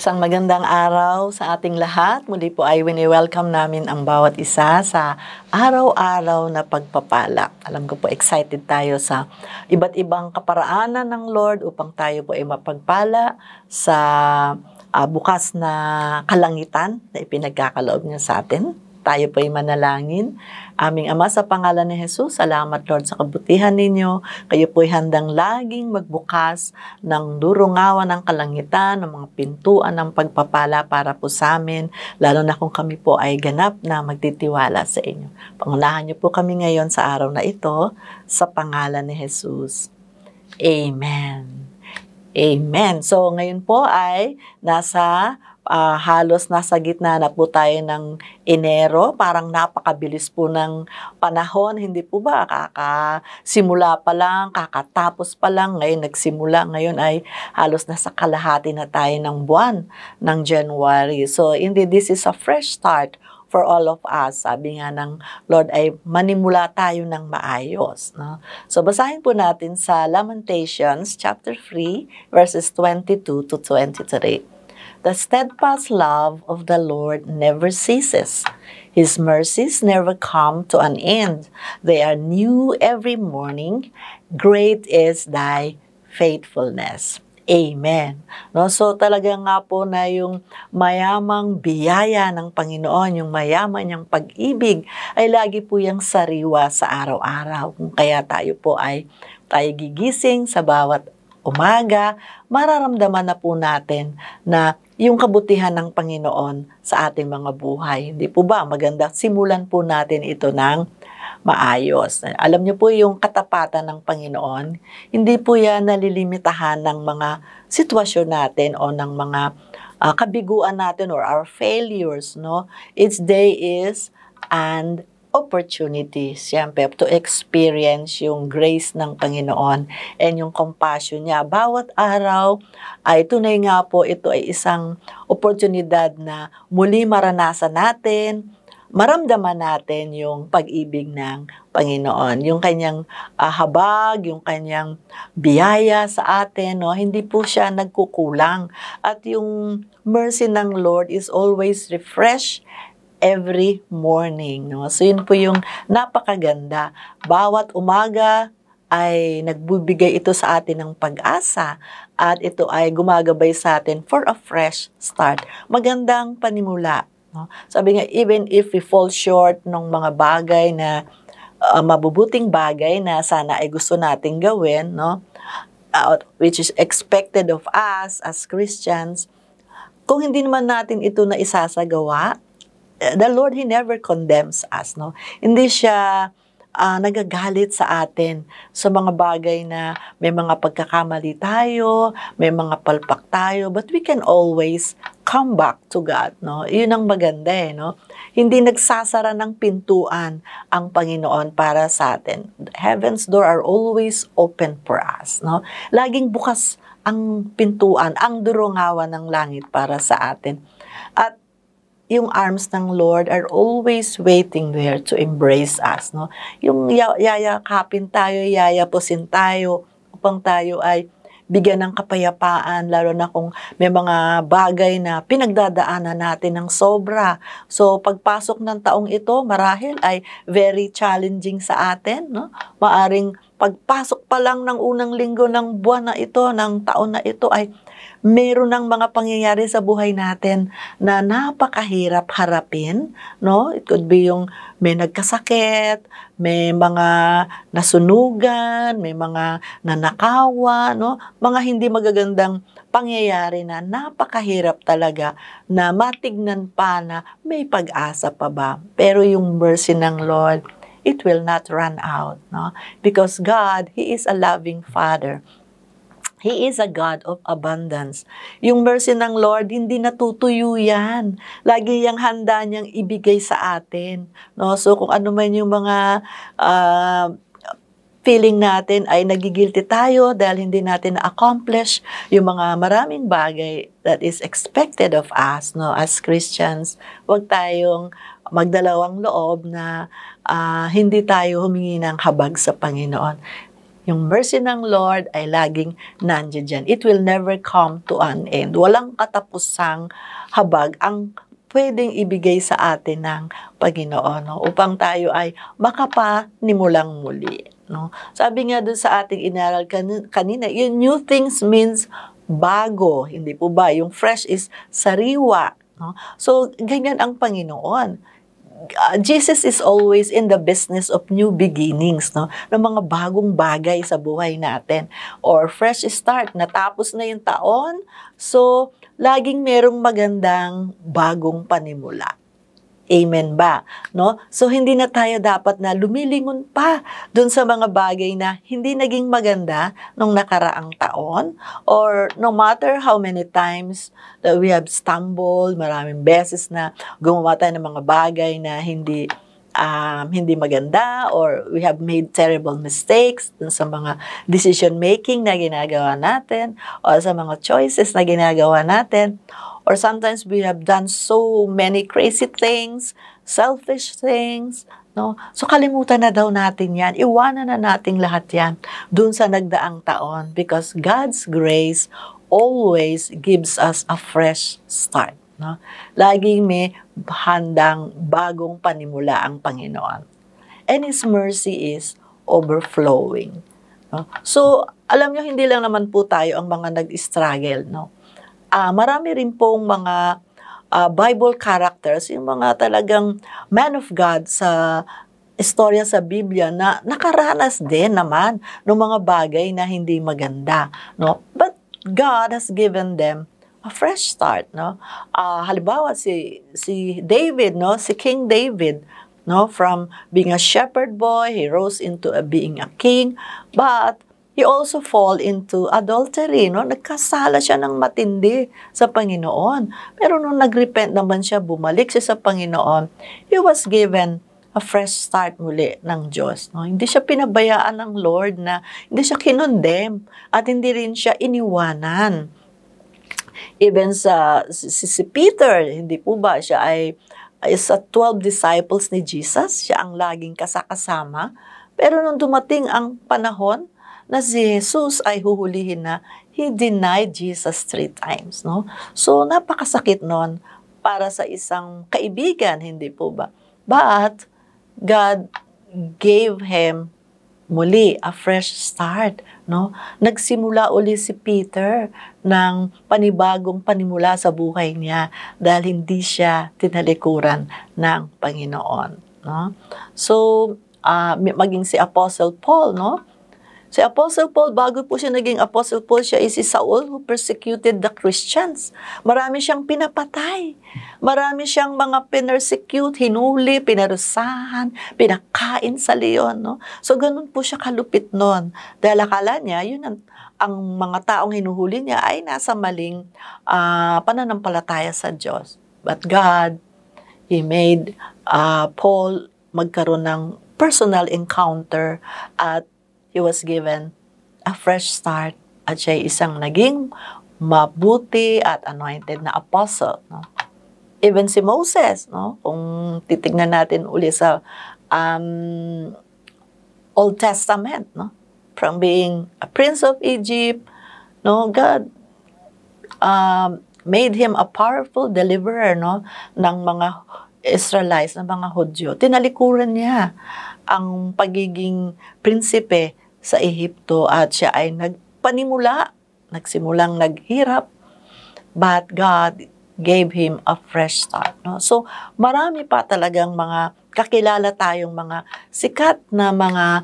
Isang magandang araw sa ating lahat. Muli po ay wini-welcome namin ang bawat isa sa araw-araw na pagpapala. Alam ko po excited tayo sa iba't ibang kaparaanan ng Lord upang tayo po ay mapagpala sa bukas na kalangitan na ipinagkakaloob niya sa atin. Tayo po ay manalangin. Aming Ama, sa pangalan ni Jesus, salamat Lord sa kabutihan ninyo. Kayo po ay handang laging magbukas ng durungawan ng kalangitan, ng mga pintuan ng pagpapala para po sa amin, lalo na kung kami po ay ganap na magtitiwala sa inyo. Pangunahan niyo po kami ngayon sa araw na ito, sa pangalan ni Jesus. Amen. Amen. So ngayon po ay halos nasa gitna na po tayo ng Enero. Parang napakabilis po ng panahon. Hindi po ba? Kakasimula pa lang, kakatapos pa lang. Ngayon nagsimula. Ngayon ay halos nasa kalahati na tayo ng buwan ng January. So indeed, this is a fresh start for all of us. Sabi nga ng Lord ay manimula tayo ng maayos. No? So basahin po natin sa Lamentations chapter 3 verses 22 to 23. The steadfast love of the Lord never ceases. His mercies never come to an end. They are new every morning. Great is thy faithfulness. Amen. No, so talaga nga po na yung mayamang biyaya ng Panginoon, yung mayaman niyang pag-ibig ay lagi po yung sariwa sa araw-araw. Kung kaya tayo gigising sa bawat umaga, mararamdaman na po natin na yung kabutihan ng Panginoon sa ating mga buhay. Hindi po ba? Maganda, simulan po natin ito ng maayos. Alam niyo po yung katapatan ng Panginoon, hindi po yan nalilimitahan ng mga sitwasyon natin o ng mga kabiguan natin or our failures. No? Each day is an opportunity, siyempre, to experience yung grace ng Panginoon and yung compassion niya. Bawat araw ay tunay nga po ito ay isang oportunidad na muli maranasan natin, maramdaman natin yung pag-ibig ng Panginoon. Yung kanyang habag, yung kanyang biyaya sa atin, no? Hindi po siya nagkukulang. At yung mercy ng Lord is always refreshed every morning. No? So yun po yung napakaganda. Bawat umaga ay nagbibigay ito sa atin ng pag-asa at ito ay gumagabay sa atin for a fresh start. Magandang panimula. No? Sabi nga, even if we fall short ng mga bagay na mabubuting bagay na sana ay gusto nating gawin, no? Which is expected of us as Christians, kung hindi naman natin ito na isasagawa, the Lord, He never condemns us, no? Hindi siya nagagalit sa atin sa mga bagay na may mga pagkakamali tayo, may mga palpak tayo, but we can always come back to God, no? Yun ang maganda, no? Hindi nagsasara ng pintuan ang Panginoon para sa atin. Heaven's door are always open for us, no? Laging bukas ang pintuan, ang durungawan ng langit para sa atin. At yung arms ng Lord are always waiting there to embrace us, no? Yung yayakapin tayo, yayapusin tayo upang tayo ay bigyan ng kapayapaan, lalo na kung may mga bagay na pinagdadaanan natin ng sobra. So, pagpasok ng taong ito, marahil ay very challenging sa atin, no? Maaring pagpasok pa lang ng unang linggo ng buwan na ito, ng taon na ito, ay meron ng mga pangyayari sa buhay natin na napakahirap harapin, no? It could be yung may nagkasakit, may mga nasunugan, may mga nanakawa, no? Mga hindi magagandang pangyayari na napakahirap talaga na matignan pa na may pag-asa pa ba. Pero yung mercy ng Lord, it will not run out, no? Because God, He is a loving Father. He is a God of abundance. Yung mercy ng Lord, hindi natutuyo yan. Lagi yung handa niyang ibigay sa atin. No? So kung ano man yung mga feeling natin ay nagigilty tayo dahil hindi natin na-accomplish yung mga maraming bagay that is expected of us, no? As Christians, huwag tayong magdalawang loob na hindi tayo humingi ng habag sa Panginoon. Yung mercy ng Lord ay laging nandiyan dyan. It will never come to an end. Walang katapusang habag ang pwedeng ibigay sa atin ng Panginoon, no? Upang tayo ay makapanimulang muli. No? Sabi nga dun sa ating inaral kanina, yung new things means bago, hindi po ba? Yung fresh is sariwa. No? So, ganyan ang Panginoon. Jesus is always in the business of new beginnings, no? Ng mga bagong bagay sa buhay natin. Or fresh start, natapos na yung taon, so laging merong magandang bagong panimula. Amen ba? No? So, hindi na tayo dapat na lumilingon pa dun sa mga bagay na hindi naging maganda nung nakaraang taon, or no matter how many times that we have stumbled, maraming beses na gumawa tayo ng mga bagay na hindi maganda, or we have made terrible mistakes dun sa mga decision making na ginagawa natin, o sa mga choices na ginagawa natin. Or sometimes we have done so many crazy things, selfish things, no? So kalimutan na daw natin yan. Iwanan na natin lahat yan dun sa nagdaang taon, because God's grace always gives us a fresh start. No? Laging may handang bagong panimula ang Panginoon. And His mercy is overflowing. No? So, alam nyo, hindi lang naman po tayo ang mga nag-struggle, no? Marami rin pong mga Bible characters, yung mga talagang man of God sa istorya sa Biblia na nakaranas din naman ng mga bagay na hindi maganda, no? But God has given them a fresh start, no? Halimbawa si David, no? Si King David, no? From being a shepherd boy, he rose into being a king, but he also fall into adultery, no? Nagkasala siya ng matindi sa Panginoon. Pero nung nagrepent naman siya, bumalik siya sa Panginoon, he was given a fresh start muli ng Diyos, no? Hindi siya pinabayaan ng Lord, na hindi siya kinondem, at hindi rin siya iniwanan. Even si Peter, hindi po ba, siya ay sa 12 disciples ni Jesus, siya ang laging kasama. Pero nung dumating ang panahon na si Jesus ay huhulihin na, he denied Jesus 3 times, no? So, napakasakit nun para sa isang kaibigan, hindi po ba? But, God gave him muli a fresh start, no? Nagsimula uli si Peter ng panibagong panimula sa buhay niya dahil hindi siya tinalikuran ng Panginoon, no? So, maging si Apostle Paul, no? Si Apostle Paul, bago po siya naging Apostle Paul, siya is si Saul who persecuted the Christians. Marami siyang pinapatay. Marami siyang mga pinersecute, hinuli, pinarusahan, pinakain sa leon, no? So, ganun po siya kalupit nun. Dahil akala niya, yun ang mga taong hinuhuli niya ay nasa maling pananampalataya sa Diyos. But God, He made Paul magkaroon ng personal encounter, at he was given a fresh start, at siya isang naging mabuti at anointed na apostle, no? Even si Moses, no? Kung titignan natin uli sa Old Testament, no? From being a prince of Egypt, no? God made him a powerful deliverer, no? Ng mga Israelites, ng mga Hudyo. Tinalikuran niya ang pagiging prinsipe sa Ehipto, at siya ay nagsimulang naghirap, but God gave him a fresh start, no? So, marami pa talagang mga kakilala tayong mga sikat na mga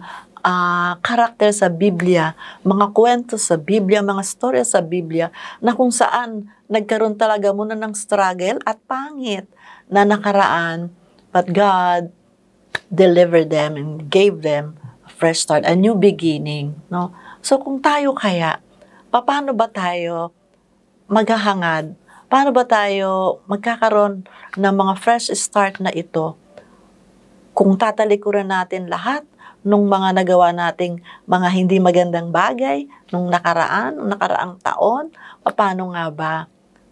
karakter sa Biblia, mga kwento sa Biblia, mga storya sa Biblia, na kung saan nagkaroon talaga muna ng struggle at pangit na nakaraan, but God delivered them and gave them fresh start, a new beginning, no? So, kung tayo kaya, paano ba tayo maghahangad? Paano ba tayo magkakaroon ng mga fresh start na ito? Kung tatalikuran natin lahat nung mga nagawa nating mga hindi magandang bagay nung nakaraang taon, paano nga ba?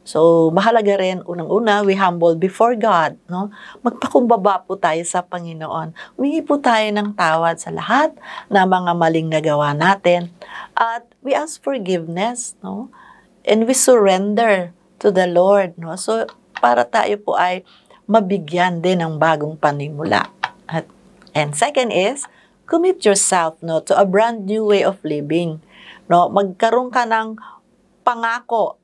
So, mahalaga rin, unang-una, we humble before God, no? Magpakumbaba po tayo sa Panginoon. Humingi po tayo ng tawad sa lahat na mga maling nagawa natin. At we ask forgiveness, no? And we surrender to the Lord, no? So, para tayo po ay mabigyan din ng bagong panimula. And second is, commit yourself, no, to a brand new way of living. No? Magkaroon ka ng pangako,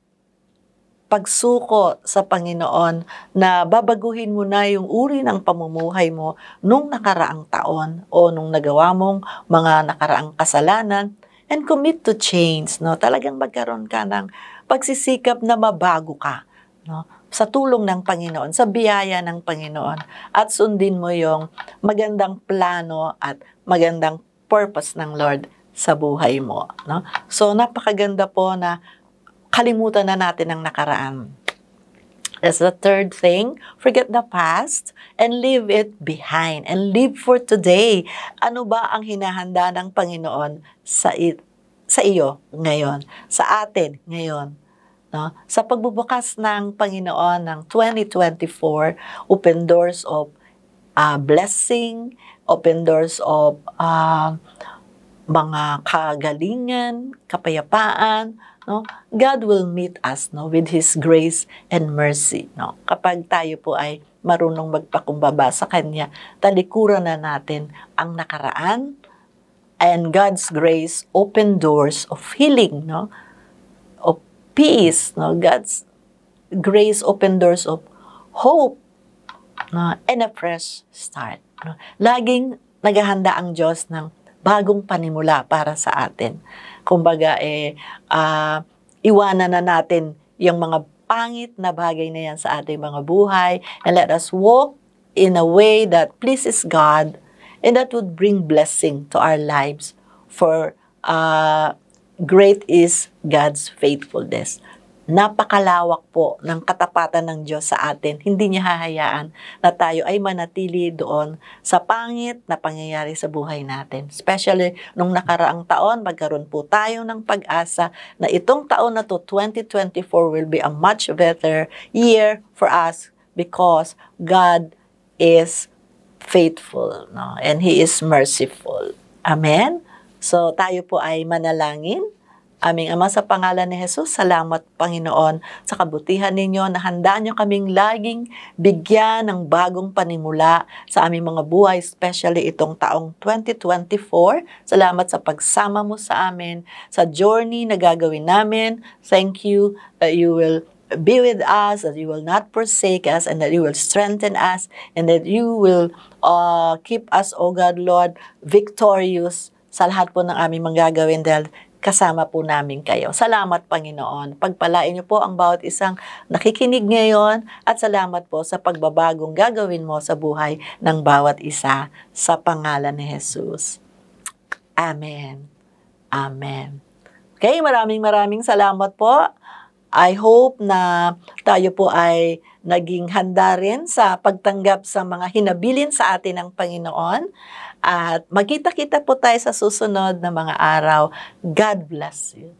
pagsuko sa Panginoon na babaguhin mo na yung uri ng pamumuhay mo nung nakaraang taon o nung nagawa mong mga nakaraang kasalanan, and commit to change, no? Talagang magkaroon ka ng pagsisikap na mabago ka, no? Sa tulong ng Panginoon, sa biyaya ng Panginoon, at sundin mo yung magandang plano at magandang purpose ng Lord sa buhay mo, no? So napakaganda po na kalimutan na natin ang nakaraan. That's the third thing. Forget the past and leave it behind and live for today. Ano ba ang hinahanda ng Panginoon sa iyo ngayon, sa atin ngayon? No? Sa pagbubukas ng Panginoon ng 2024, open doors of blessing, open doors of mga kagalingan, kapayapaan, no? God will meet us, no, with His grace and mercy, no? Kapag tayo po ay marunong magpakumbaba sa Kanya, talikuran na natin ang nakaraan, and God's grace open doors of healing, no? Of peace, no? God's grace open doors of hope, no? And a fresh start, no? Laging naghahanda ang Diyos ng bagong panimula para sa atin. Kumbaga, iwanan na natin yung mga pangit na bagay na yan sa ating mga buhay, and let us walk in a way that pleases God and that would bring blessing to our lives, for great is God's faithfulness. Napakalawak po ng katapatan ng Diyos sa atin. Hindi niya hahayaan na tayo ay manatili doon sa pangit na pangyayari sa buhay natin. Especially nung nakaraang taon, magkaroon po tayo ng pag-asa na itong taon na to, 2024, will be a much better year for us because God is faithful, no? And He is merciful. Amen? So tayo po ay manalangin. Aming Ama, sa pangalan ni Jesus, salamat Panginoon sa kabutihan ninyo na handa nyo kaming laging bigyan ng bagong panimula sa aming mga buhay, especially itong taong 2024. Salamat sa pagsama mo sa amin, sa journey na gagawin namin. Thank you that you will be with us, that you will not forsake us, and that you will strengthen us, and that you will keep us, O God, Lord, victorious sa lahat po ng aming mga gagawin dahil kasama po namin kayo. Salamat, Panginoon. Pagpalain niyo po ang bawat isang nakikinig ngayon at salamat po sa pagbabagong gagawin mo sa buhay ng bawat isa sa pangalan ni Jesus. Amen. Amen. Okay, maraming salamat po. I hope na tayo po ay naging handa rin sa pagtanggap sa mga hinabilin sa atin ng Panginoon. At magkita-kita po tayo sa susunod na mga araw. God bless you.